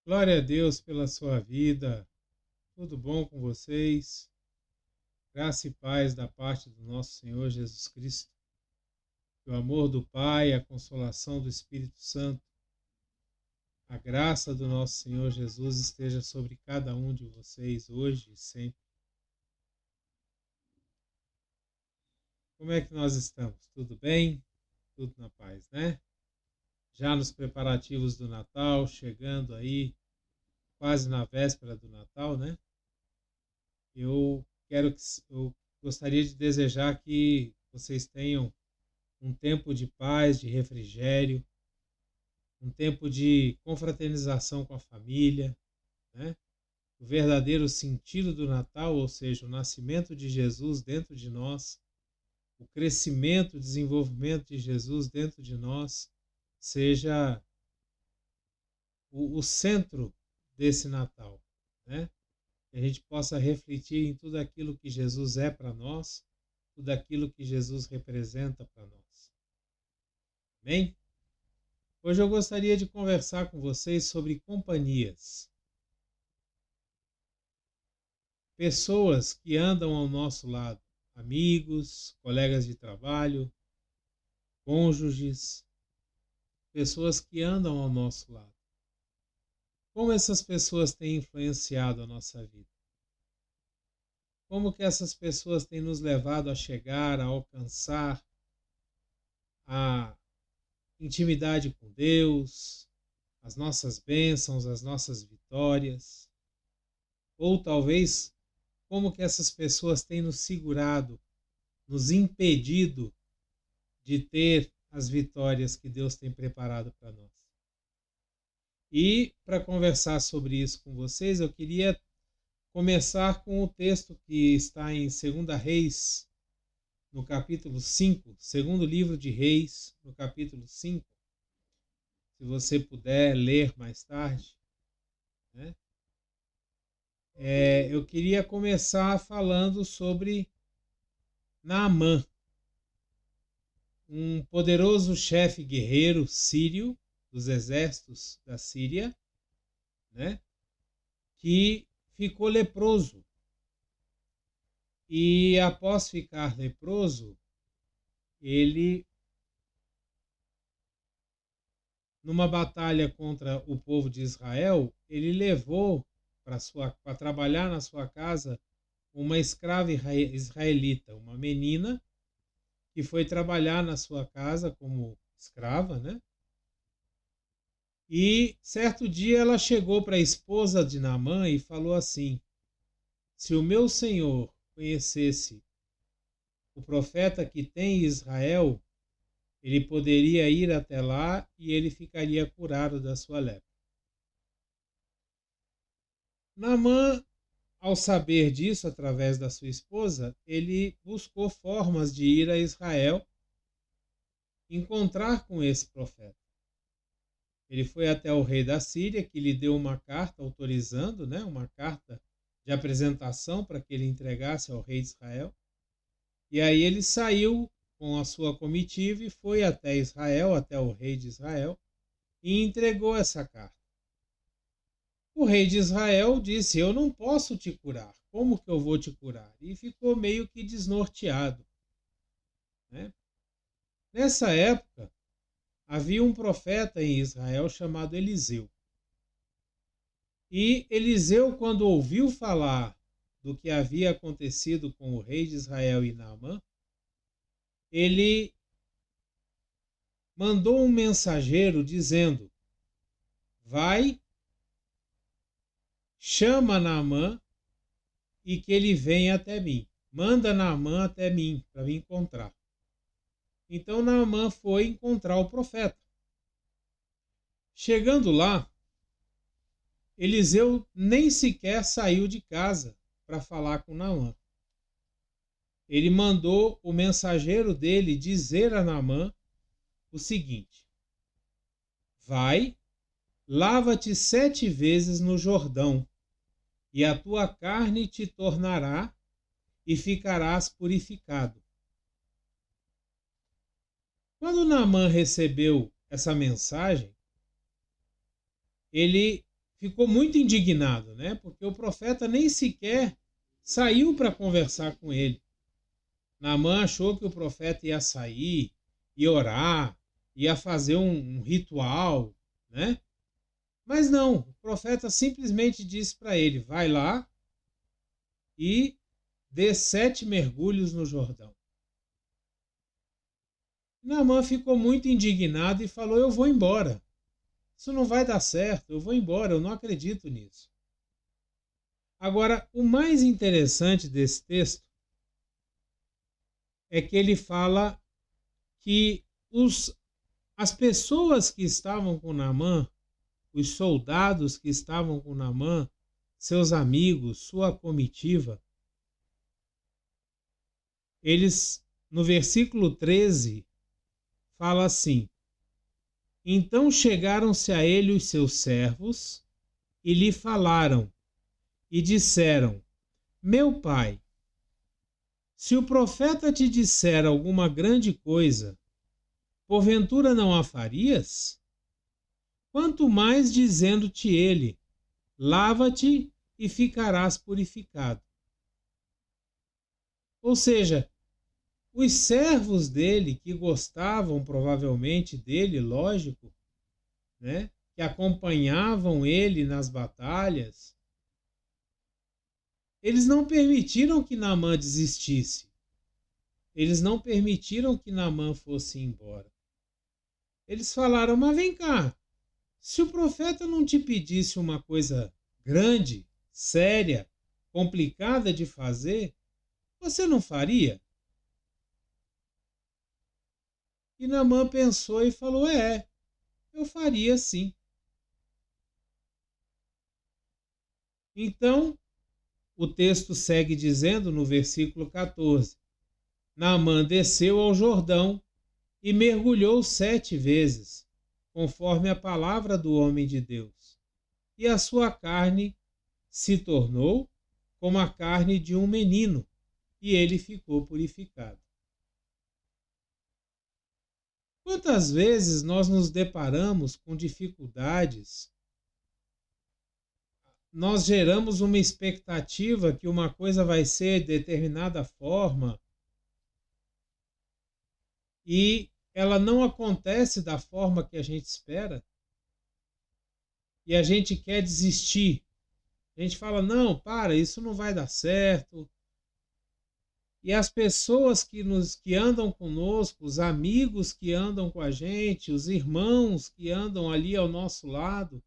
Glória a Deus pela sua vida. Tudo bom com vocês? Graça e paz da parte do nosso Senhor Jesus Cristo. Que o amor do Pai, a consolação do Espírito Santo, a graça do nosso Senhor Jesus esteja sobre cada um de vocês hoje e sempre. Como é que nós estamos? Tudo bem? Tudo na paz, né? Já nos preparativos do Natal, chegando aí, quase na véspera do Natal, né? Eu eu gostaria de desejar que vocês tenham um tempo de paz, de refrigério, um tempo de confraternização com a família, né? O verdadeiro sentido do Natal, ou seja, o nascimento de Jesus dentro de nós, o crescimento, o desenvolvimento de Jesus dentro de nós, seja o centro desse Natal, né? Que a gente possa refletir em tudo aquilo que Jesus é para nós, tudo aquilo que Jesus representa para nós. Amém? Hoje eu gostaria de conversar com vocês sobre companhias. Pessoas que andam ao nosso lado, amigos, colegas de trabalho, cônjuges, pessoas que andam ao nosso lado. Como essas pessoas têm influenciado a nossa vida? Como que essas pessoas têm nos levado a chegar, a alcançar a intimidade com Deus, as nossas bênçãos, as nossas vitórias? Ou talvez como que essas pessoas têm nos segurado, nos impedido de ter as vitórias que Deus tem preparado para nós. E para conversar sobre isso com vocês, eu queria começar com o texto que está em 2 Reis, no capítulo 5, segundo livro de Reis, no capítulo 5, se você puder ler mais tarde, né? Eu queria começar falando sobre Naamã, um poderoso chefe guerreiro sírio dos exércitos da Síria, né, que ficou leproso. E após ficar leproso, ele, numa batalha contra o povo de Israel, ele levou para trabalhar na sua casa uma escrava israelita, uma menina que foi trabalhar na sua casa como escrava, né? E certo dia ela chegou para a esposa de Naamã e falou assim: se o meu senhor conhecesse o profeta que tem em Israel, ele poderia ir até lá e ele ficaria curado da sua lepra. Naamã, ao saber disso através da sua esposa, ele buscou formas de ir a Israel encontrar com esse profeta. Ele foi até o rei da Síria, que lhe deu uma carta autorizando, né, uma carta de apresentação para que ele entregasse ao rei de Israel. E aí ele saiu com a sua comitiva e foi até Israel, até o rei de Israel, e entregou essa carta. O rei de Israel disse: eu não posso te curar, como que eu vou te curar? E ficou meio que desnorteado, né? Nessa época, havia um profeta em Israel chamado Eliseu. E Eliseu, quando ouviu falar do que havia acontecido com o rei de Israel e Naamã, ele mandou um mensageiro dizendo: vai, chama Naamã e que ele venha até mim. Manda Naamã até mim, para me encontrar. Então Naamã foi encontrar o profeta. Chegando lá, Eliseu nem sequer saiu de casa para falar com Naamã. Ele mandou o mensageiro dele dizer a Naamã o seguinte: vai, lava-te 7 vezes no Jordão, e a tua carne te tornará e ficarás purificado. Quando Naamã recebeu essa mensagem, ele ficou muito indignado, né? Porque o profeta nem sequer saiu para conversar com ele. Naamã achou que o profeta ia sair, ia orar, ia fazer um ritual, né? Mas não, o profeta simplesmente disse para ele: vai lá e dê 7 mergulhos no Jordão. Naamã ficou muito indignado e falou: eu vou embora. Isso não vai dar certo, eu vou embora, eu não acredito nisso. Agora, o mais interessante desse texto é que ele fala que as pessoas que estavam com Naamã, os soldados que estavam com Naamã, seus amigos, sua comitiva, eles, no versículo 13, fala assim: então chegaram-se a ele os seus servos e lhe falaram e disseram: meu pai, se o profeta te disser alguma grande coisa, porventura não a farias? Quanto mais dizendo-te ele: lava-te e ficarás purificado. Ou seja, os servos dele, que gostavam provavelmente dele, lógico, né, que acompanhavam ele nas batalhas, eles não permitiram que Naamã desistisse. Eles não permitiram que Naamã fosse embora. Eles falaram: mas vem cá, se o profeta não te pedisse uma coisa grande, séria, complicada de fazer, você não faria? E Naamã pensou e falou: eu faria sim. Então, o texto segue dizendo no versículo 14: Naamã desceu ao Jordão e mergulhou 7 vezes, conforme a palavra do homem de Deus. E a sua carne se tornou como a carne de um menino, e ele ficou purificado. Quantas vezes nós nos deparamos com dificuldades, nós geramos uma expectativa que uma coisa vai ser de determinada forma e ela não acontece da forma que a gente espera e a gente quer desistir. A gente fala: não, para, isso não vai dar certo. E as pessoas que andam conosco, os amigos que andam com a gente, os irmãos que andam ali ao nosso lado,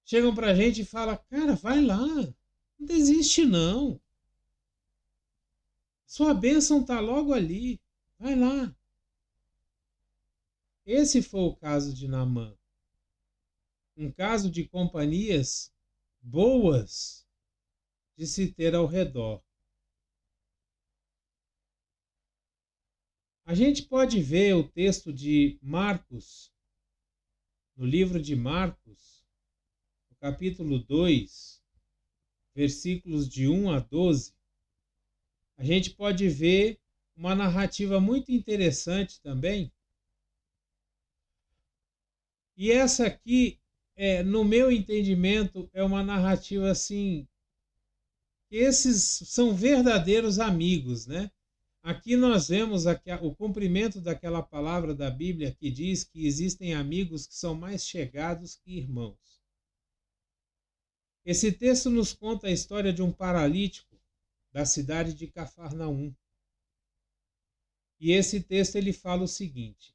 chegam para a gente e falam: cara, vai lá, não desiste não. Sua bênção está logo ali, vai lá. Esse foi o caso de Naamã. Um caso de companhias boas de se ter ao redor. A gente pode ver o texto de Marcos, no livro de Marcos, no capítulo 2, versículos de 1 a 12. A gente pode ver uma narrativa muito interessante também. E essa aqui, no meu entendimento, é uma narrativa assim, que esses são verdadeiros amigos, né? Aqui nós vemos o cumprimento daquela palavra da Bíblia que diz que existem amigos que são mais chegados que irmãos. Esse texto nos conta a história de um paralítico da cidade de Cafarnaum. E esse texto ele fala o seguinte: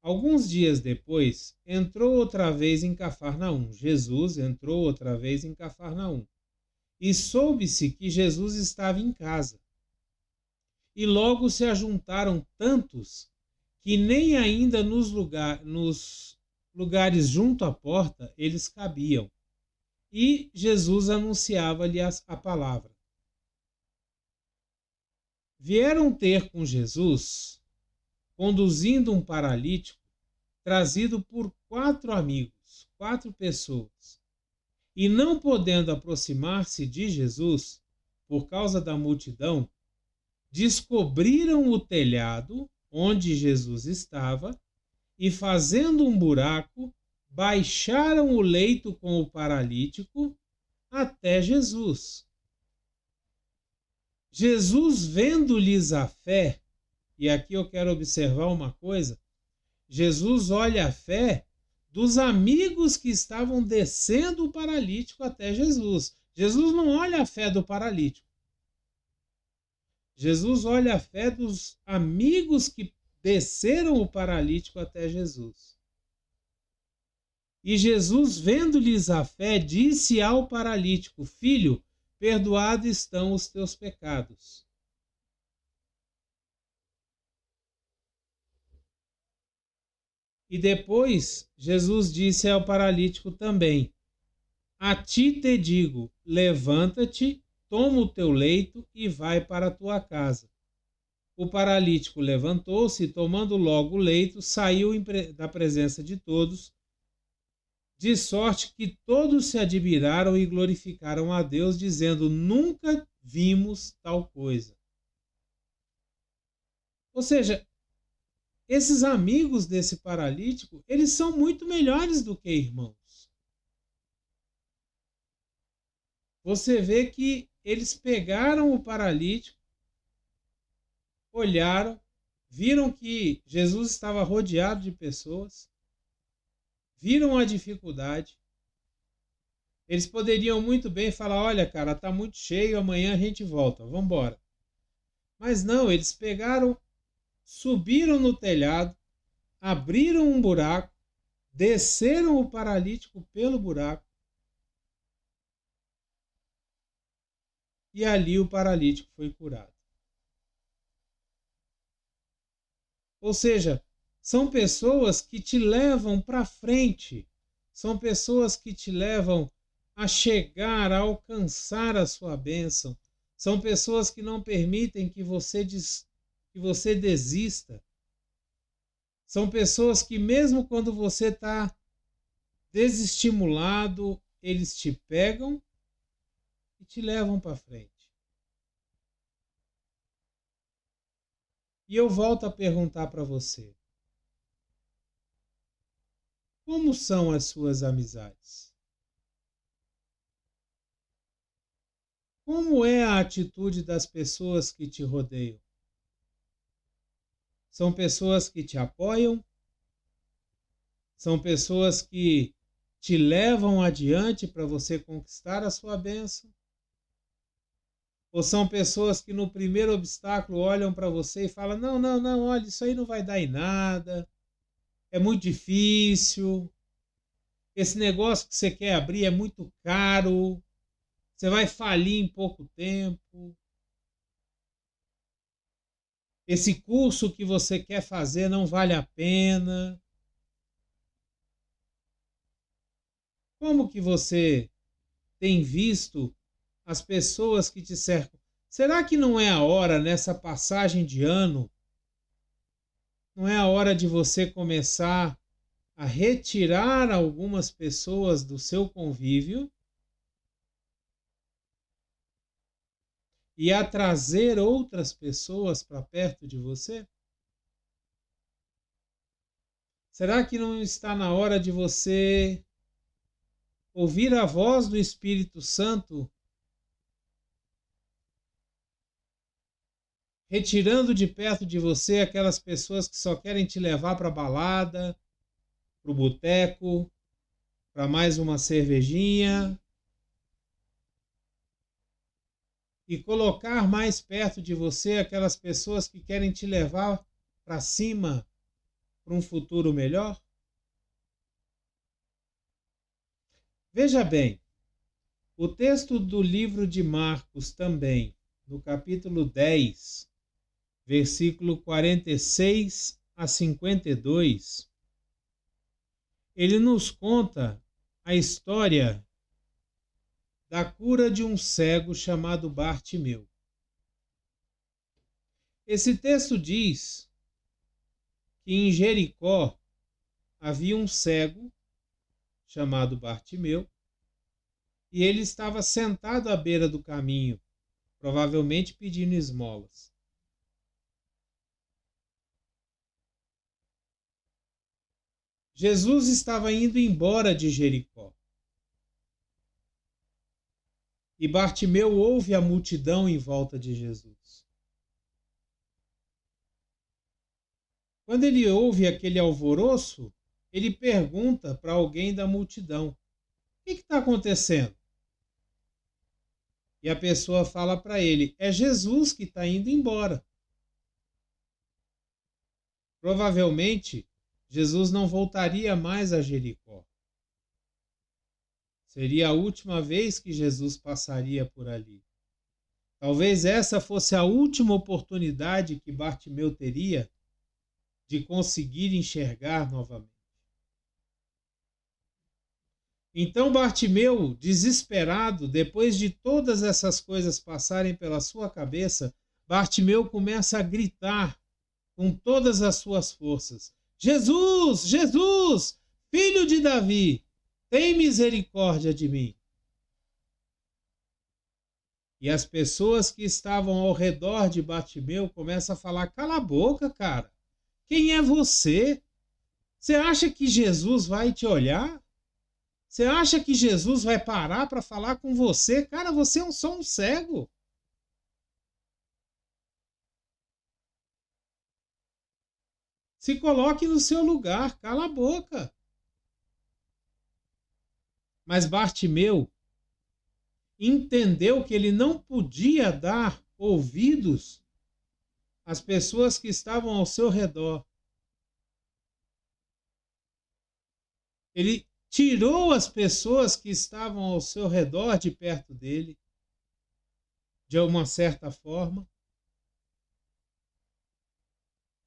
alguns dias depois, entrou outra vez em Cafarnaum. Jesus entrou outra vez em Cafarnaum. E soube-se que Jesus estava em casa. E logo se ajuntaram tantos que nem ainda nos lugares junto à porta eles cabiam. E Jesus anunciava-lhe a palavra. Vieram ter com Jesus, conduzindo um paralítico, trazido por 4 amigos, 4 pessoas. E não podendo aproximar-se de Jesus, por causa da multidão, descobriram o telhado onde Jesus estava e, fazendo um buraco, baixaram o leito com o paralítico até Jesus. Jesus, vendo-lhes a fé, e aqui eu quero observar uma coisa, Jesus olha a fé dos amigos que estavam descendo o paralítico até Jesus. Jesus não olha a fé do paralítico. Jesus olha a fé dos amigos que desceram o paralítico até Jesus. E Jesus, vendo-lhes a fé, disse ao paralítico: Filho, perdoados estão os teus pecados. E depois Jesus disse ao paralítico também: A ti te digo, levanta-te, toma o teu leito e vai para a tua casa. O paralítico levantou-se e, tomando logo o leito, saiu da presença de todos, de sorte que todos se admiraram e glorificaram a Deus, dizendo: Nunca vimos tal coisa. Ou seja, esses amigos desse paralítico, eles são muito melhores do que irmãos. Você vê que eles pegaram o paralítico, olharam, viram que Jesus estava rodeado de pessoas, viram a dificuldade. Eles poderiam muito bem falar: olha, cara, tá muito cheio, amanhã a gente volta, vamos embora. Mas não, eles pegaram, subiram no telhado, abriram um buraco, desceram o paralítico pelo buraco, e ali o paralítico foi curado. Ou seja, são pessoas que te levam para frente, são pessoas que te levam a chegar, a alcançar a sua bênção, são pessoas que não permitem que você desista, são pessoas que mesmo quando você está desestimulado, eles te pegam e te levam para frente. E eu volto a perguntar para você: como são as suas amizades? Como é a atitude das pessoas que te rodeiam? São pessoas que te apoiam? São pessoas que te levam adiante para você conquistar a sua bênção? Ou são pessoas que no primeiro obstáculo olham para você e falam: não, não, não, olha, isso aí não vai dar em nada, é muito difícil, esse negócio que você quer abrir é muito caro, você vai falir em pouco tempo, esse curso que você quer fazer não vale a pena. Como que você tem visto as pessoas que te cercam? Será que não é a hora, nessa passagem de ano, não é a hora de você começar a retirar algumas pessoas do seu convívio e a trazer outras pessoas para perto de você? Será que não está na hora de você ouvir a voz do Espírito Santo, retirando de perto de você aquelas pessoas que só querem te levar para a balada, para o boteco, para mais uma cervejinha, e colocar mais perto de você aquelas pessoas que querem te levar para cima, para um futuro melhor? Veja bem, o texto do livro de Marcos também, no capítulo 10, versículo 46 a 52, ele nos conta a história da cura de um cego chamado Bartimeu. Esse texto diz que em Jericó havia um cego chamado Bartimeu e ele estava sentado à beira do caminho, provavelmente pedindo esmolas. Jesus estava indo embora de Jericó. E Bartimeu ouve a multidão em volta de Jesus. Quando ele ouve aquele alvoroço, ele pergunta para alguém da multidão: o que está acontecendo? E a pessoa fala para ele: é Jesus que está indo embora. Provavelmente, Jesus não voltaria mais a Jericó. Seria a última vez que Jesus passaria por ali. Talvez essa fosse a última oportunidade que Bartimeu teria de conseguir enxergar novamente. Então Bartimeu, desesperado, depois de todas essas coisas passarem pela sua cabeça, Bartimeu começa a gritar com todas as suas forças: Jesus, Jesus, filho de Davi, tem misericórdia de mim. E as pessoas que estavam ao redor de Bartimeu começam a falar: cala a boca, cara. Quem é você? Você acha que Jesus vai te olhar? Você acha que Jesus vai parar para falar com você? Cara, você é só um cego. Se coloque no seu lugar, cala a boca. Mas Bartimeu entendeu que ele não podia dar ouvidos às pessoas que estavam ao seu redor. Ele tirou as pessoas que estavam ao seu redor de perto dele, de uma certa forma,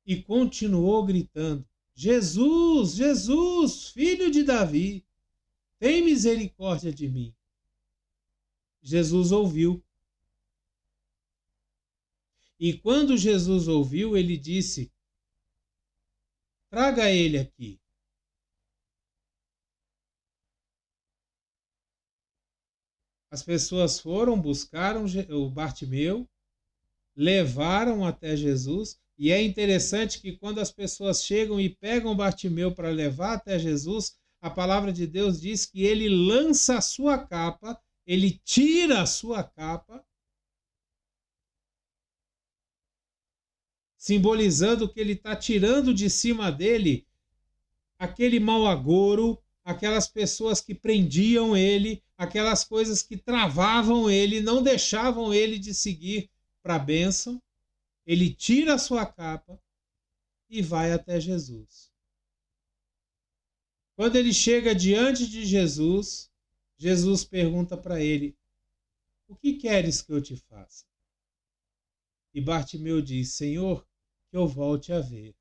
e continuou gritando: Jesus, Jesus, filho de Davi, tem misericórdia de mim. Jesus ouviu. E quando Jesus ouviu, ele disse: traga ele aqui. As pessoas foram, buscaram o Bartimeu, levaram até Jesus. E é interessante que quando as pessoas chegam e pegam Bartimeu para levar até Jesus, a palavra de Deus diz que ele lança a sua capa, ele tira a sua capa, simbolizando que ele está tirando de cima dele aquele mau agouro, aquelas pessoas que prendiam ele, aquelas coisas que travavam ele, não deixavam ele de seguir para a bênção. Ele tira a sua capa e vai até Jesus. Quando ele chega diante de Jesus, Jesus pergunta para ele: o que queres que eu te faça? E Bartimeu diz: Senhor, que eu volte a ver.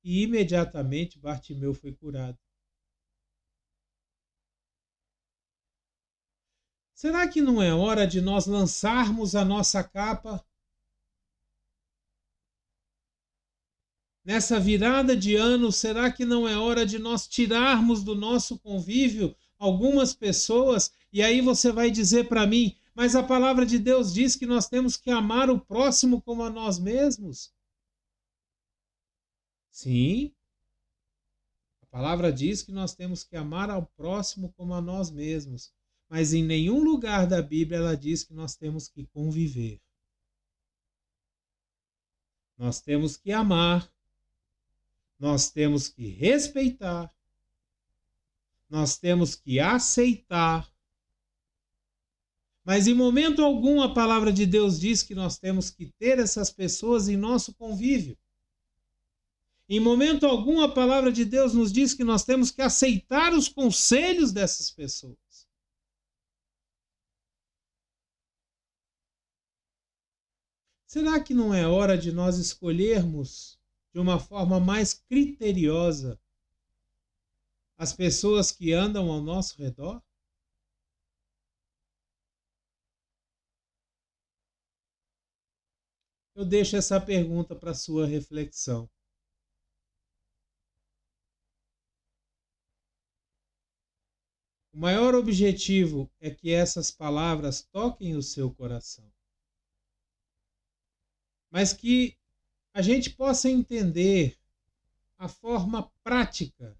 E imediatamente Bartimeu foi curado. Será que não é hora de nós lançarmos a nossa capa? Nessa virada de ano, será que não é hora de nós tirarmos do nosso convívio algumas pessoas? E aí você vai dizer para mim: mas a palavra de Deus diz que nós temos que amar o próximo como a nós mesmos. Sim, a palavra diz que nós temos que amar ao próximo como a nós mesmos. Mas em nenhum lugar da Bíblia ela diz que nós temos que conviver. Nós temos que amar. Nós temos que respeitar, nós temos que aceitar, mas em momento algum a palavra de Deus diz que nós temos que ter essas pessoas em nosso convívio. Em momento algum a palavra de Deus nos diz que nós temos que aceitar os conselhos dessas pessoas. Será que não é hora de nós escolhermos de uma forma mais criteriosa as pessoas que andam ao nosso redor? Eu deixo essa pergunta para sua reflexão. O maior objetivo é que essas palavras toquem o seu coração, mas que a gente possa entender a forma prática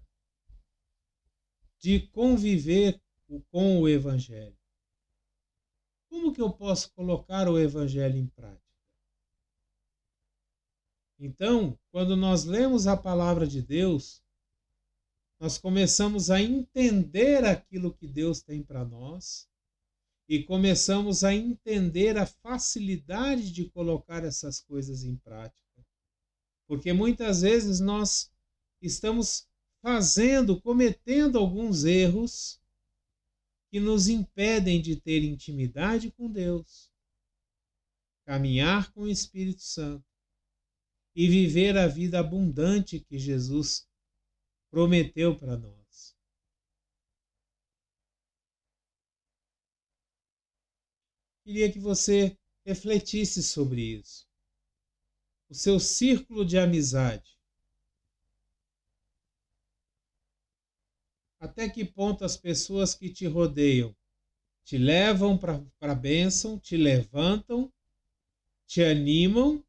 de conviver com o Evangelho. Como que eu posso colocar o Evangelho em prática? Então, quando nós lemos a palavra de Deus, nós começamos a entender aquilo que Deus tem para nós e começamos a entender a facilidade de colocar essas coisas em prática. Porque muitas vezes nós estamos cometendo alguns erros que nos impedem de ter intimidade com Deus, caminhar com o Espírito Santo e viver a vida abundante que Jesus prometeu para nós. Queria que você refletisse sobre isso. O seu círculo de amizade. Até que ponto as pessoas que te rodeiam te levam para a bênção, te levantam, te animam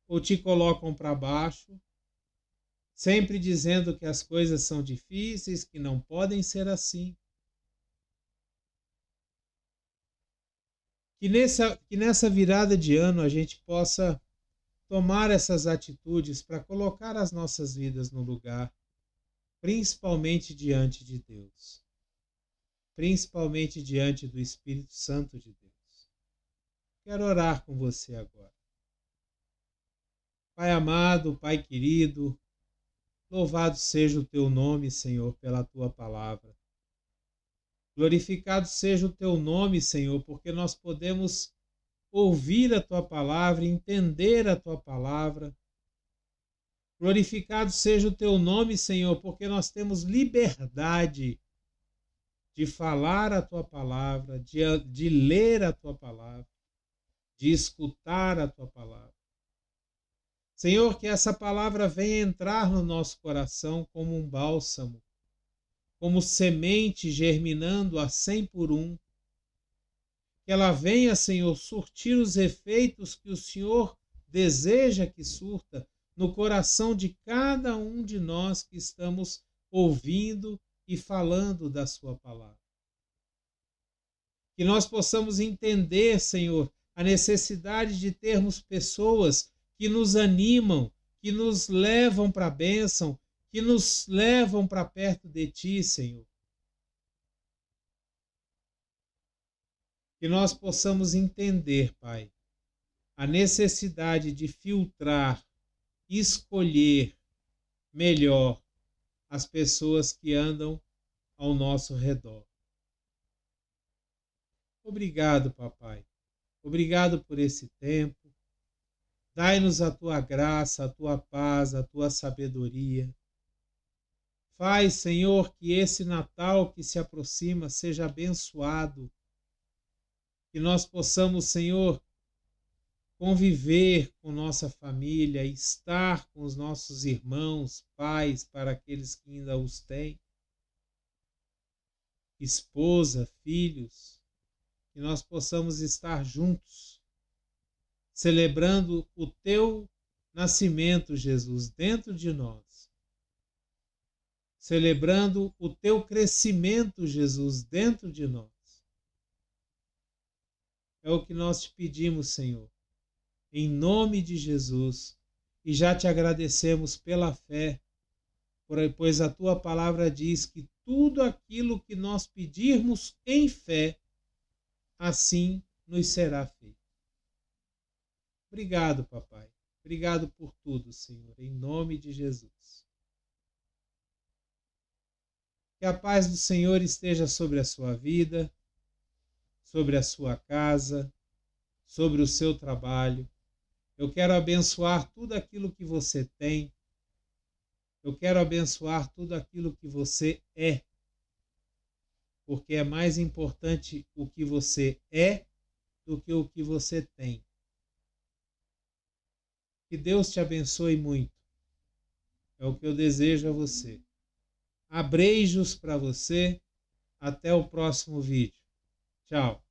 ou te colocam para baixo, sempre dizendo que as coisas são difíceis, que não podem ser assim. Que nessa virada de ano a gente possa tomar essas atitudes para colocar as nossas vidas no lugar, principalmente diante de Deus, principalmente diante do Espírito Santo de Deus. Quero orar com você agora. Pai amado, Pai querido, louvado seja o teu nome, Senhor, pela tua palavra. Glorificado seja o teu nome, Senhor, porque nós podemos ouvir a tua palavra, entender a tua palavra. Glorificado seja o teu nome, Senhor, porque nós temos liberdade de falar a tua palavra, de ler a tua palavra, de escutar a tua palavra. Senhor, que essa palavra venha entrar no nosso coração como um bálsamo, como semente germinando a 100 por 1. Que ela venha, Senhor, surtir os efeitos que o Senhor deseja que surta no coração de cada um de nós que estamos ouvindo e falando da sua palavra. Que nós possamos entender, Senhor, a necessidade de termos pessoas que nos animam, que nos levam para a bênção, que nos levam para perto de Ti, Senhor. Que nós possamos entender, Pai, a necessidade de filtrar, escolher melhor as pessoas que andam ao nosso redor. Obrigado, Papai. Obrigado por esse tempo. Dai-nos a Tua graça, a Tua paz, a Tua sabedoria. Faz, Senhor, que esse Natal que se aproxima seja abençoado. Que nós possamos, Senhor, conviver com nossa família, estar com os nossos irmãos, pais, para aqueles que ainda os têm, esposa, filhos, que nós possamos estar juntos, celebrando o Teu nascimento, Jesus, dentro de nós, celebrando o Teu crescimento, Jesus, dentro de nós. É o que nós te pedimos, Senhor, em nome de Jesus, e já te agradecemos pela fé, pois a Tua palavra diz que tudo aquilo que nós pedirmos em fé, assim nos será feito. Obrigado, Papai. Obrigado por tudo, Senhor, em nome de Jesus. Que a paz do Senhor esteja sobre a sua vida, sobre a sua casa, sobre o seu trabalho. Eu quero abençoar tudo aquilo que você tem. Eu quero abençoar tudo aquilo que você é. Porque é mais importante o que você é do que o que você tem. Que Deus te abençoe muito. É o que eu desejo a você. Abreijos para você. Até o próximo vídeo. Tchau.